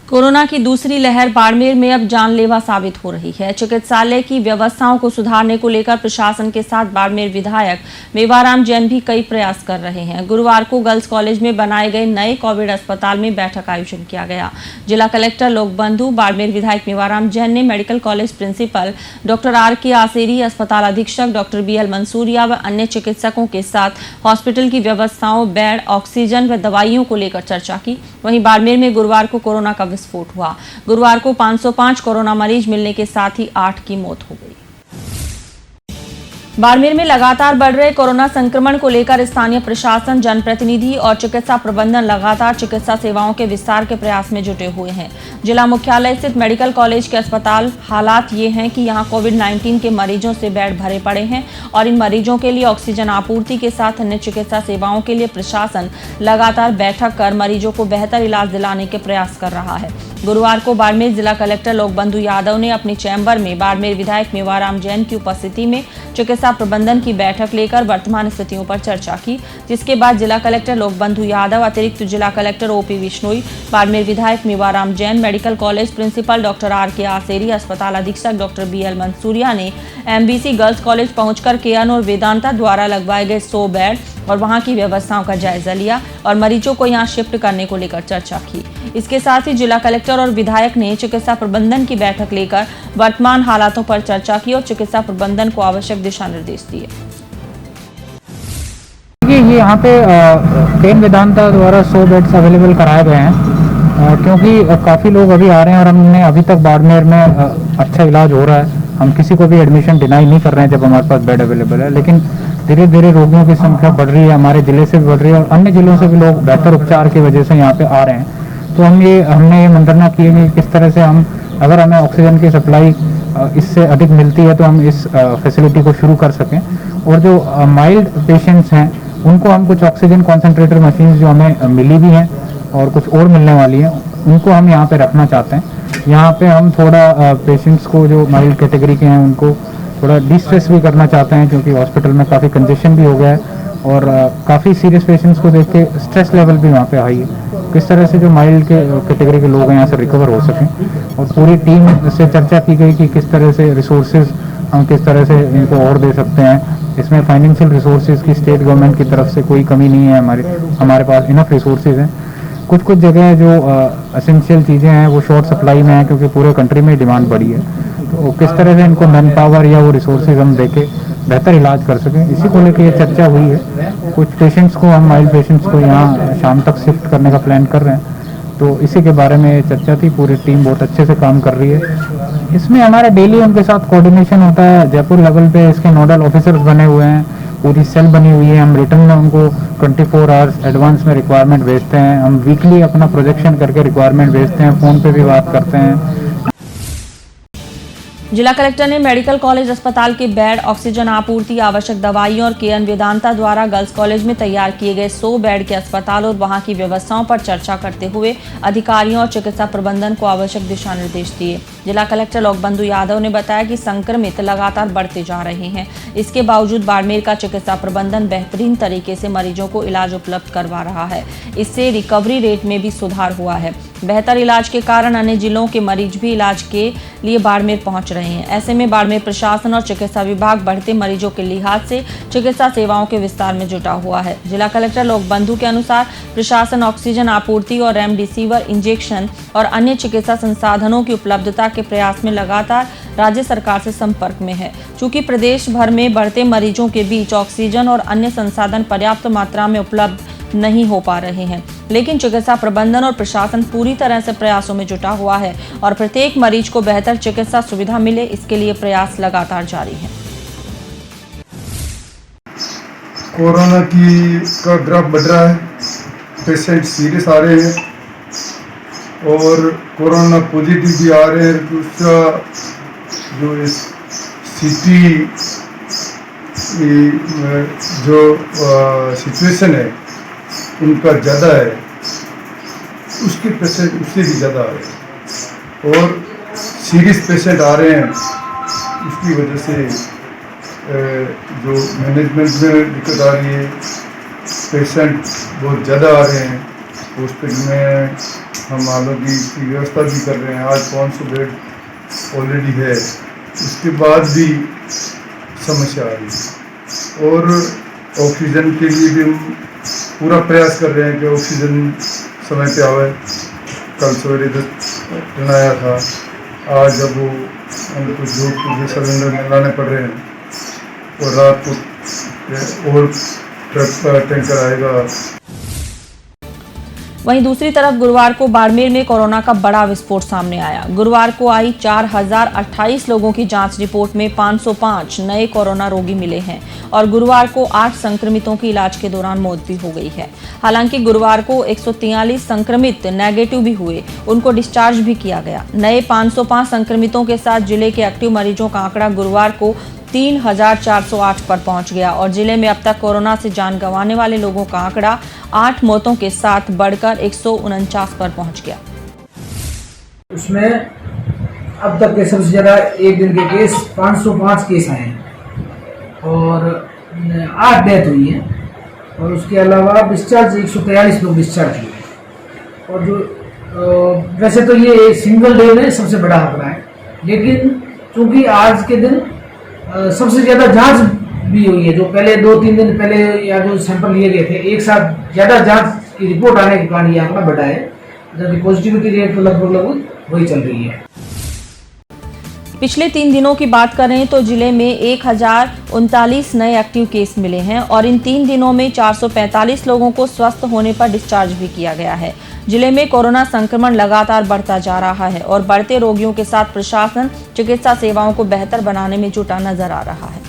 Corona की दूसरी लहर बाड़मेर में अब जानलेवा साबित हो रही है। चिकित्सालय की व्यवस्थाओं को सुधारने को लेकर प्रशासन के साथ बाड़मेर विधायक मेवाराम जैन भी कई प्रयास कर रहे हैं। गुरुवार को गर्ल्स कॉलेज में बनाए गए नए कोविड अस्पताल में बैठक आयोजन किया गया। जिला कलेक्टर लोकबंधु, बाड़मेर विधायक मेवाराम जैन ने medical college principal doctor RK Aseri, अस्पताल अधीक्षक डॉक्टर BL मंसूरिया व अन्य चिकित्सकों के साथ हॉस्पिटल की व्यवस्थाओं, बेड, ऑक्सीजन व दवाइयों को लेकर चर्चा की। वहीं बाड़मेर में गुरुवार को कोरोना का विस्फोट हुआ। गुरुवार को 505 कोरोना मरीज मिलने के साथ ही 8 की मौत हो गई। बाड़मेर में लगातार बढ़ रहे कोरोना संक्रमण को लेकर स्थानीय प्रशासन, जनप्रतिनिधि और चिकित्सा प्रबंधन लगातार चिकित्सा सेवाओं के विस्तार के प्रयास में जुटे हुए हैं। जिला मुख्यालय स्थित मेडिकल कॉलेज के अस्पताल हालात ये हैं कि यहां कोविड-19 के मरीजों से बेड भरे पड़े हैं और इन मरीजों के लिए ऑक्सीजन आपूर्ति के साथ अन्य चिकित्सा सेवाओं के लिए प्रशासन लगातार बैठक कर मरीजों को बेहतर इलाज दिलाने के प्रयास कर रहा है। गुरुवार को बाड़मेर जिला कलेक्टर लोकबंधु यादव ने अपने चैम्बर में बाड़मेर विधायक मेवाराम जैन की उपस्थिति में चिकित्सा प्रबंधन की बैठक लेकर वर्तमान स्थितियों पर चर्चा की, जिसके बाद जिला कलेक्टर लोकबंधु यादव, अतिरिक्त जिला कलेक्टर OP विश्नोई, बाड़मेर विधायक Mewaram Jain, medical college principal doctor RK Aseri, अस्पताल अधीक्षक डॉक्टर BL मंसूरिया ने MBC गर्ल्स कॉलेज पहुंचकर KN और वेदांता द्वारा लगवाए गए 100 बेड और वहां की व्यवस्थाओं का जायजा लिया और मरीजों को यहां शिफ्ट करने को लेकर चर्चा की। इसके साथ ही जिला कलेक्टर और विधायक ने चिकित्सा प्रबंधन की बैठक लेकर वर्तमान हालातों पर चर्चा की और चिकित्सा प्रबंधन को आवश्यक दिशा निर्देश दिए। ये यहाँ पे केन वेदांता द्वारा 100 बेड्स अवेलेबल कराए गए हैं, क्योंकि काफ़ी लोग अभी आ रहे हैं और हमने अभी तक बाड़मेर में अच्छा इलाज हो रहा है। हम किसी को भी एडमिशन डिनाई नहीं कर रहे हैं जब हमारे पास बेड अवेलेबल है, लेकिन धीरे धीरे रोगियों की संख्या बढ़ रही है, हमारे जिले से भी बढ़ रही है और अन्य जिलों से भी लोग बेहतर उपचार की वजह से यहाँ पे आ रहे हैं। तो हमने ये मंत्रणा की है कि किस तरह से हम, अगर हमें ऑक्सीजन की सप्लाई इससे अधिक मिलती है तो हम इस फैसिलिटी को शुरू कर सकें। और जो माइल्ड पेशेंट्स हैं उनको हम कुछ ऑक्सीजन कॉन्सेंट्रेटर मशीन जो हमें मिली भी हैं और कुछ और मिलने वाली हैं, उनको हम यहाँ पे रखना चाहते हैं। यहाँ पे हम थोड़ा पेशेंट्स को जो माइल्ड कैटेगरी के हैं उनको थोड़ा डिस्ट्रेस भी करना चाहते हैं, क्योंकि हॉस्पिटल में काफ़ी कंजेशन भी हो गया है और काफ़ी सीरियस पेशेंट्स को देख के स्ट्रेस लेवल भी वहाँ पे हाई है। किस तरह से जो माइल्ड के कैटेगरी के लोग हैं यहाँ से रिकवर हो सकें, और पूरी टीम से चर्चा की गई कि किस तरह से रिसोर्सेज हम किस तरह से इनको और दे सकते हैं। इसमें फाइनेंशियल रिसोर्सेज की स्टेट गवर्नमेंट की तरफ से कोई कमी नहीं है, हमारे पास इनफ रिसोर्सेज हैं। कुछ जगह जो एसेंशियल चीज़ें हैं वो शॉर्ट सप्लाई में है, क्योंकि पूरे कंट्री में डिमांड बढ़ी है। तो किस तरह से इनको मैन पावर या वो रिसोर्सेज हम देके बेहतर इलाज कर सकें, इसी को लेकर ये चर्चा हुई है। कुछ पेशेंट्स को हम, माइल्ड पेशेंट्स को यहाँ शाम तक शिफ्ट करने का प्लान कर रहे हैं, तो इसी के बारे में चर्चा थी। पूरी टीम बहुत अच्छे से काम कर रही है। इसमें हमारा डेली उनके साथ कोऑर्डिनेशन होता है। जयपुर लेवल पे इसके नोडल ऑफिसर्स बने हुए हैं, पूरी सेल बनी हुई है। हम रिटर्न में उनको 24 आवर्स एडवांस में रिक्वायरमेंट भेजते हैं। हम वीकली अपना प्रोजेक्शन करके रिक्वायरमेंट भेजते हैं, फ़ोन पे भी बात करते हैं। जिला कलेक्टर ने मेडिकल कॉलेज अस्पताल के बेड, ऑक्सीजन आपूर्ति, आवश्यक दवाइयों और KN वेदांता द्वारा गर्ल्स कॉलेज में तैयार किए गए 100 बेड के अस्पताल और वहां की व्यवस्थाओं पर चर्चा करते हुए अधिकारियों और चिकित्सा प्रबंधन को आवश्यक दिशा निर्देश दिए। जिला कलेक्टर लोकबंधु यादव ने बताया कि संक्रमित लगातार बढ़ते जा रहे हैं। इसके बावजूद बाड़मेर का चिकित्सा प्रबंधन बेहतरीन तरीके से मरीजों को इलाज उपलब्ध करवा रहा है। इससे रिकवरी रेट में भी सुधार हुआ है। बेहतर इलाज के कारण अन्य जिलों के मरीज भी इलाज के लिए बाड़मेर पहुंच रहे हैं। ऐसे में बाड़मेर प्रशासन और चिकित्सा विभाग बढ़ते मरीजों के लिहाज से चिकित्सा सेवाओं के विस्तार में जुटा हुआ है। जिला कलेक्टर लोकबंधु के अनुसार प्रशासन ऑक्सीजन आपूर्ति और रेमडेसिविर इंजेक्शन और अन्य चिकित्सा संसाधनों की उपलब्धता के प्रयास में लगातार राज्य सरकार से संपर्क में है। चूंकि प्रदेश भर में बढ़ते मरीजों के बीच ऑक्सीजन और अन्य संसाधन पर्याप्त मात्रा में उपलब्ध नहीं हो पा रहे हैं, लेकिन चिकित्सा प्रबंधन और प्रशासन पूरी तरह से प्रयासों में जुटा हुआ है और प्रत्येक मरीज को बेहतर चिकित्सा सुविधा मिले, इसके लिए प्रयास लगातार जारी है। कोरोना का ग्राफ बढ़ रहा है, पेशेंट सीरियस आ रहे हैं और कोरोना पॉजिटिव भी आ रहे हैं। दूसरा जो इस सिटी जो सिचुएशन है उनका ज़्यादा है, उसके पेशेंट उससे भी ज़्यादा आ रहे हैं और सीरियस पेशेंट आ रहे हैं। उसकी वजह से जो मैनेजमेंट में दिक्कत आ रही है, पेशेंट बहुत ज़्यादा आ रहे हैं हॉस्पिटल में। हम आलों की व्यवस्था भी कर रहे हैं। आज 500 बेड ऑलरेडी है, उसके बाद भी समस्या आ रही है। और ऑक्सीजन के लिए भी हम पूरा प्रयास कर रहे हैं कि ऑक्सीजन समय पे आवे। कल सवेरे 10 टन आया था, आज अब वो हमको जोधपुर से सिलेंडर में लाने पड़ रहे हैं और रात को और ट्रक का टैंकर आएगा। वहीं दूसरी तरफ गुरुवार को बाड़मेर में कोरोना का बड़ा विस्फोट सामने आया। गुरुवार को आई 4028 लोगों की जांच रिपोर्ट में 505 नए कोरोना रोगी मिले हैं और गुरुवार को 8 संक्रमितों की इलाज के दौरान मौत भी हो गई है। हालांकि गुरुवार को 143 संक्रमित नेगेटिव भी हुए, उनको डिस्चार्ज भी किया गया। नए 505 संक्रमितों के साथ जिले के एक्टिव मरीजों का आंकड़ा गुरुवार को 3408 पर पहुंच गया और जिले में अब तक कोरोना से जान गंवाने वाले लोगों का आंकड़ा 8 मौतों के साथ बढ़कर 149 पर पहुंच गया। उसमें अब तक के सबसे ज़्यादा एक दिन के केस 505 केस आए हैं और 8 डेथ हुई है और उसके अलावा डिस्चार्ज 143 लोग डिस्चार्ज हुए। और जो वैसे तो ये सिंगल डे में सबसे बड़ा आंकड़ा है, लेकिन चूंकि आज के दिन सबसे ज़्यादा जांच भी हुई है। जो पहले 2-3 दिन पहले या जो सैंपल लिए गए थे, एक साथ ज़्यादा जांच की रिपोर्ट आने के कारण ये आंकड़ा बढ़ा है, जबकि पॉजिटिविटी रेट तो लगभग वही चल रही है। पिछले 3 दिनों की बात करें तो जिले में 1039 नए एक्टिव केस मिले हैं और इन 3 दिनों में 445 लोगों को स्वस्थ होने पर डिस्चार्ज भी किया गया है। जिले में कोरोना संक्रमण लगातार बढ़ता जा रहा है और बढ़ते रोगियों के साथ प्रशासन चिकित्सा सेवाओं को बेहतर बनाने में जुटा नजर आ रहा है।